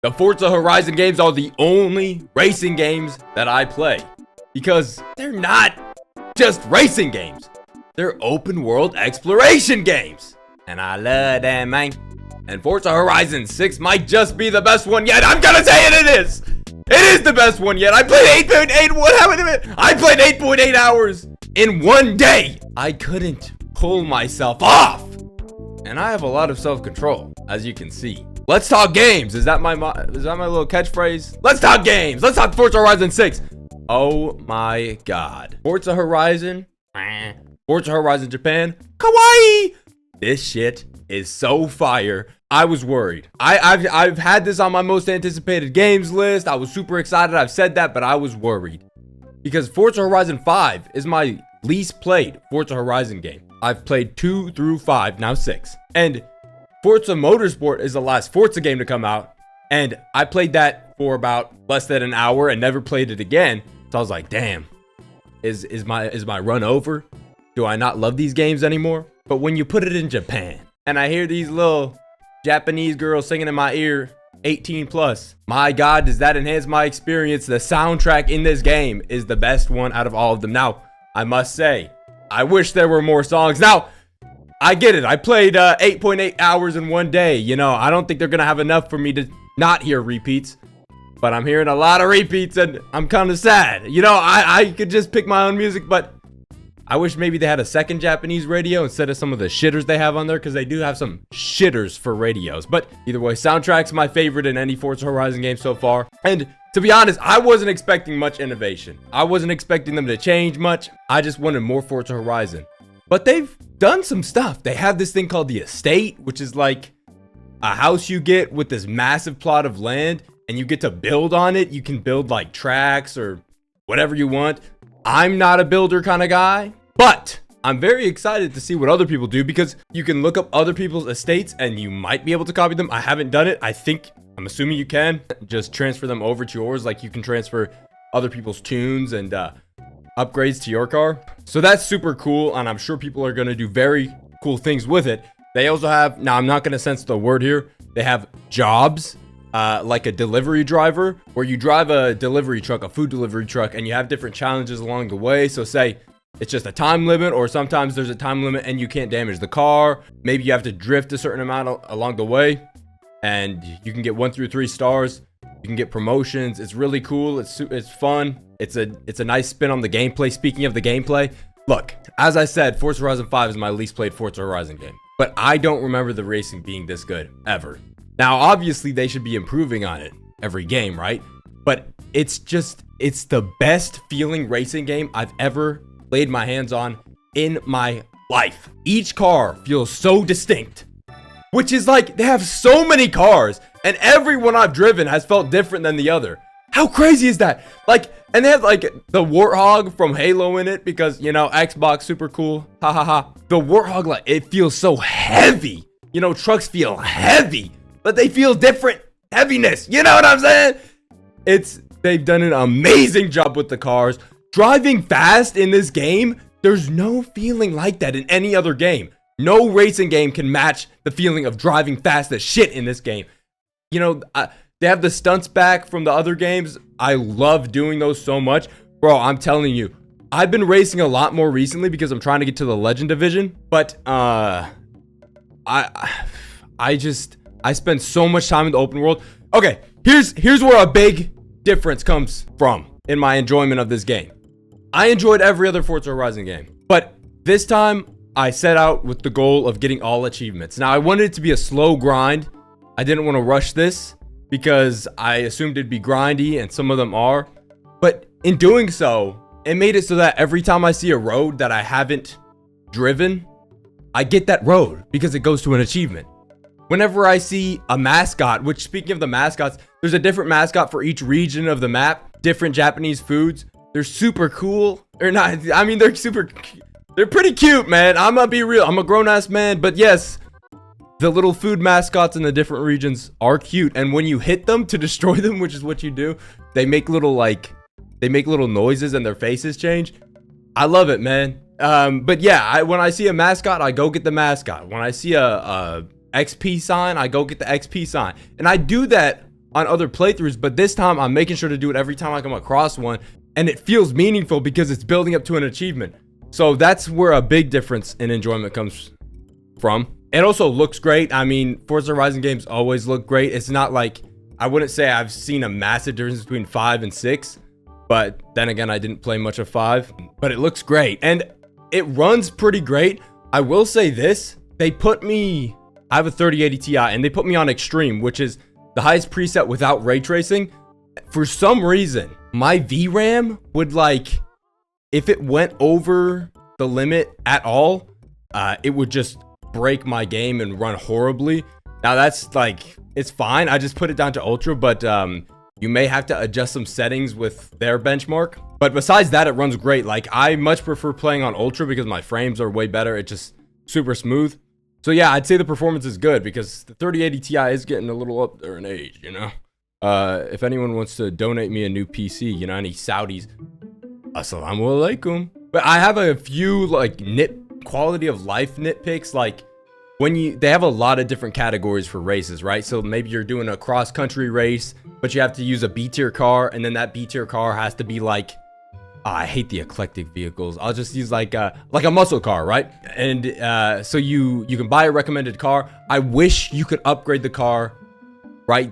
The Forza Horizon games are the only racing games that I play because they're not just racing games. They're open world exploration games. And I love them, man. And Forza Horizon 6 might just be the best one yet. I'm gonna say it is. It is the best one yet. I played 8.8. What happened to it? I played 8.8 hours in one day. I couldn't pull myself off. And I have a lot of self-control, as you can see. Let's talk games. Is that my little catchphrase? Let's talk games. Let's talk Forza Horizon 6. Oh my god. Forza Horizon. Forza Horizon Japan. Kawaii. This shit is so fire. I was worried. I've had this on my most anticipated games list. I was super excited. I've said that, but I was worried because Forza Horizon 5 is my least played Forza Horizon game. I've played 2 through 5, now 6. And Forza Motorsport is the last Forza game to come out, and I played that for about less than an hour and never played it again. So I was like, damn, is my run over? Do I not love these games anymore? But when you put it in Japan and I hear these little Japanese girls singing in my ear, 18 plus, my god, does that enhance my experience? The soundtrack in this game is the best one out of all of them. Now, I must say, I wish there were more songs. Now, I get it. I played 8.8 hours in one day. You know, I don't think they're going to have enough for me to not hear repeats. But I'm hearing a lot of repeats and I'm kind of sad. You know, I could just pick my own music, but I wish maybe they had a second Japanese radio instead of some of the shitters they have on there, because they do have some shitters for radios. But either way, soundtrack's my favorite in any Forza Horizon game so far. And to be honest, I wasn't expecting much innovation. I wasn't expecting them to change much. I just wanted more Forza Horizon. But they've done some stuff. They have this thing called the estate, which is like a house you get with this massive plot of land, and you get to build on it. You can build like tracks or whatever you want. I'm not a builder kind of guy, but I'm very excited to see what other people do, because you can look up other people's estates and you might be able to copy them. I haven't done it. I'm assuming you can just transfer them over to yours, like you can transfer other people's tunes and upgrades to your car. So that's super cool, and I'm sure people are going to do very cool things with it. They also have, now I'm not going to censor the word here, they have jobs, like a delivery driver, where you drive a delivery truck, a food delivery truck, and you have different challenges along the way. So say it's just a time limit, or sometimes there's a time limit and you can't damage the car. Maybe you have to drift a certain amount along the way, and you can get 1 through 3 stars. You can get promotions. It's really cool. It's fun. It's a nice spin on the gameplay. Speaking of the gameplay, look, as I said, Forza Horizon 5 is my least played Forza Horizon game, but I don't remember the racing being this good ever. Now, obviously, they should be improving on it every game, right? But it's the best feeling racing game I've ever laid my hands on in my life. Each car feels so distinct, which is like they have so many cars, and every one I've driven has felt different than the other. How crazy is that? Like, and they have like the Warthog from Halo in it, because, you know, Xbox, super cool. Ha ha ha. The Warthog, like, it feels so heavy. You know, trucks feel heavy, but they feel different heaviness. You know what I'm saying? They've done an amazing job with the cars. Driving fast in this game, there's no feeling like that in any other game. No racing game can match the feeling of driving fast as shit in this game. You know, they have the stunts back from the other games. I love doing those so much. Bro, I'm telling you, I've been racing a lot more recently because I'm trying to get to the Legend Division. But, I spend so much time in the open world. Okay, here's where a big difference comes from in my enjoyment of this game. I enjoyed every other Forza Horizon game, but this time I set out with the goal of getting all achievements. Now, I wanted it to be a slow grind. I didn't want to rush this because I assumed it'd be grindy, and some of them are. But in doing so, it made it so that every time I see a road that I haven't driven, I get that road because it goes to an achievement. Whenever I see a mascot, which, speaking of the mascots, there's a different mascot for each region of the map, different Japanese foods. They're super cool. Or not, I mean, they're pretty cute, man. I'm gonna be real. I'm a grown-ass man, but yes, the little food mascots in the different regions are cute. And when you hit them to destroy them, which is what you do, they make little noises and their faces change. I love it, man. But yeah, when I see a mascot, I go get the mascot. When I see a XP sign, I go get the XP sign. And I do that on other playthroughs, but this time I'm making sure to do it every time I come across one, and it feels meaningful because it's building up to an achievement. So that's where a big difference in enjoyment comes from. It also looks great. I mean, Forza Horizon games always look great. It's not like, I wouldn't say I've seen a massive difference between 5 and 6, but then again, I didn't play much of 5, but it looks great and it runs pretty great. I will say this, I have a 3080 Ti and they put me on extreme, which is the highest preset without ray tracing. For some reason, my VRAM would, like, if it went over the limit at all, it would just break my game and run horribly. Now that's like, it's fine. I just put it down to ultra, but you may have to adjust some settings with their benchmark. But besides that, it runs great. Like, I much prefer playing on ultra because my frames are way better. It's just super smooth. So yeah, I'd say the performance is good because the 3080 Ti is getting a little up there in age, you know? If anyone wants to donate me a new PC, you know, any Saudis, assalamu alaikum. But I have a few, like, quality of life nitpicks. Like, they have a lot of different categories for races, right? So maybe you're doing a cross country race, but you have to use a B tier car, and then that B tier car has to be like, I hate the eclectic vehicles. I'll just use like a muscle car, right? And so you can buy a recommended car. I wish you could upgrade the car right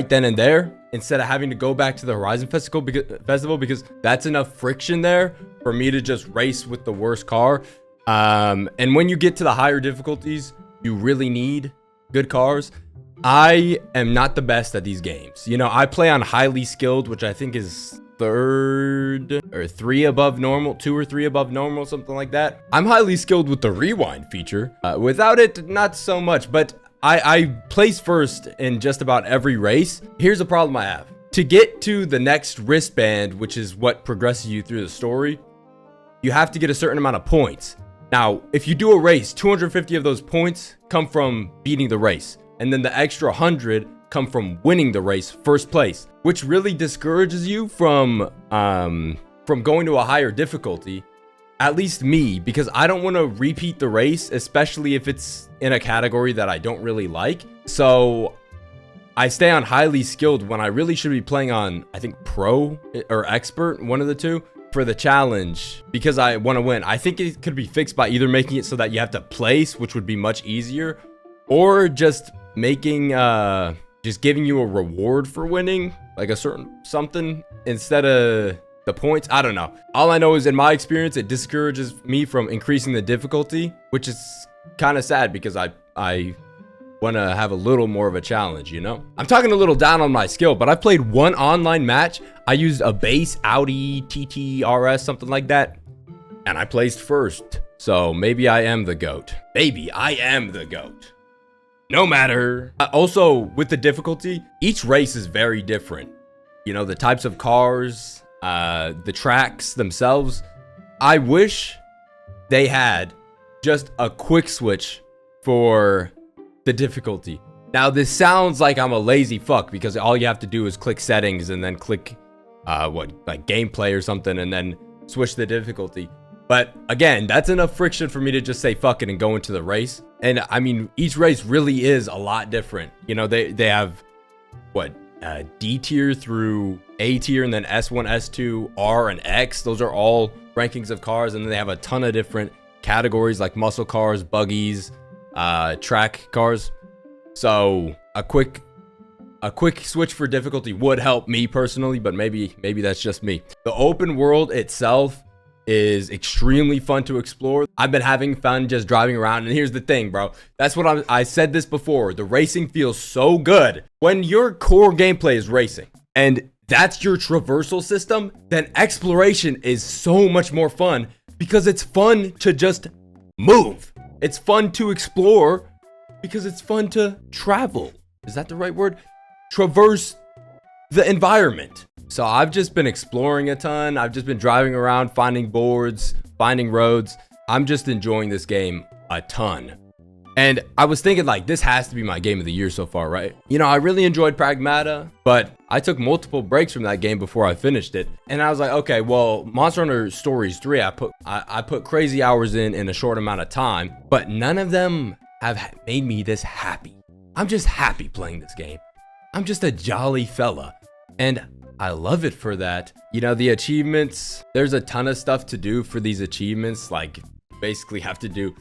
then and there, instead of having to go back to the Horizon Festival because that's enough friction there for me to just race with the worst car. And when you get to the higher difficulties, you really need good cars. I am not the best at these games. You know, I play on highly skilled, which I think is 3rd or 3 above normal, 2 or 3 above normal, something like that. I'm highly skilled with the rewind feature. Without it, not so much, but I place first in just about every race. Here's a problem I have. To get to the next wristband, which is what progresses you through the story, you have to get a certain amount of points. Now, if you do a race, 250 of those points come from beating the race, and then the extra 100 come from winning the race first place, which really discourages you from going to a higher difficulty. At least me, because I don't want to repeat the race, especially if it's in a category that I don't really like. So I stay on highly skilled when I really should be playing on, I think, pro or expert, one of the two, for the challenge, because I want to win. I think it could be fixed by either making it so that you have to place, which would be much easier, or just making just giving you a reward for winning, like a certain something instead of the points. I don't know. All I know is, in my experience, it discourages me from increasing the difficulty, which is kind of sad because I want to have a little more of a challenge, you know? I'm talking a little down on my skill, but I've played one online match. I used a base Audi TT RS, something like that, and I placed first. So maybe I am the GOAT. Maybe I am the GOAT. No matter. Also, with the difficulty, each race is very different. You know, the types of cars, the tracks themselves. I wish they had just a quick switch for the difficulty. Now, this sounds like I'm a lazy fuck because all you have to do is click settings and then click like gameplay or something and then switch the difficulty. But again, that's enough friction for me to just say fuck it and go into the race. And I mean, each race really is a lot different. You know, they have what, D tier through A tier, and then S1, S2, R, and X. Those are all rankings of cars, and then they have a ton of different categories like muscle cars, buggies, track cars. So a quick switch for difficulty would help me personally, but maybe that's just me. The open world itself is extremely fun to explore. I've been having fun just driving around, and here's the thing, bro. That's what I said this before. The racing feels so good. When your core gameplay is racing, and that's your traversal system, then exploration is so much more fun because it's fun to just move. It's fun to explore because it's fun to travel. Is that the right word? Traverse the environment. So I've just been exploring a ton. I've just been driving around, finding boards, finding roads. I'm just enjoying this game a ton. And I was thinking, like, this has to be my game of the year so far, right? You know, I really enjoyed Pragmata, but I took multiple breaks from that game before I finished it. And I was like, okay, well, Monster Hunter Stories 3, I put crazy hours in a short amount of time, but none of them have made me this happy. I'm just happy playing this game. I'm just a jolly fella. And I love it for that. You know, the achievements, there's a ton of stuff to do for these achievements. Like, basically have to do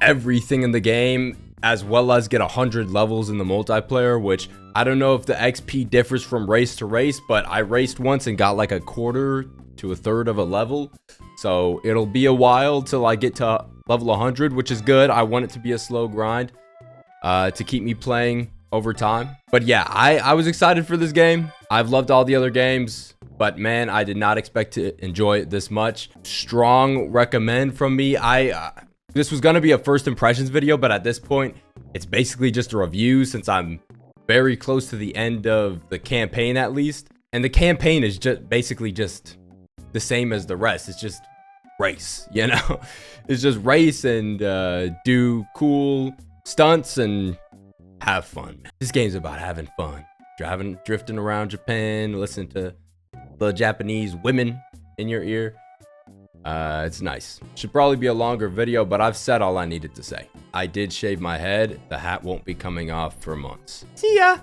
everything in the game, as well as get 100 levels in the multiplayer, which I don't know if the XP differs from race to race, but I raced once and got like a quarter to a third of a level. So it'll be a while till I get to level 100, which is good. I want it to be a slow grind to keep me playing over time. But yeah, I was excited for this game. I've loved all the other games, but man, I did not expect to enjoy it this much. Strong recommend from me. This was going to be a first impressions video, but at this point, it's basically just a review since I'm very close to the end of the campaign at least. And the campaign is just basically just the same as the rest. It's just race, you know? It's just race and do cool stunts and have fun. This game's about having fun. Drifting around Japan, listening to the Japanese women in your ear. It's nice. Should probably be a longer video, but I've said all I needed to say. I did shave my head. The hat won't be coming off for months. See ya!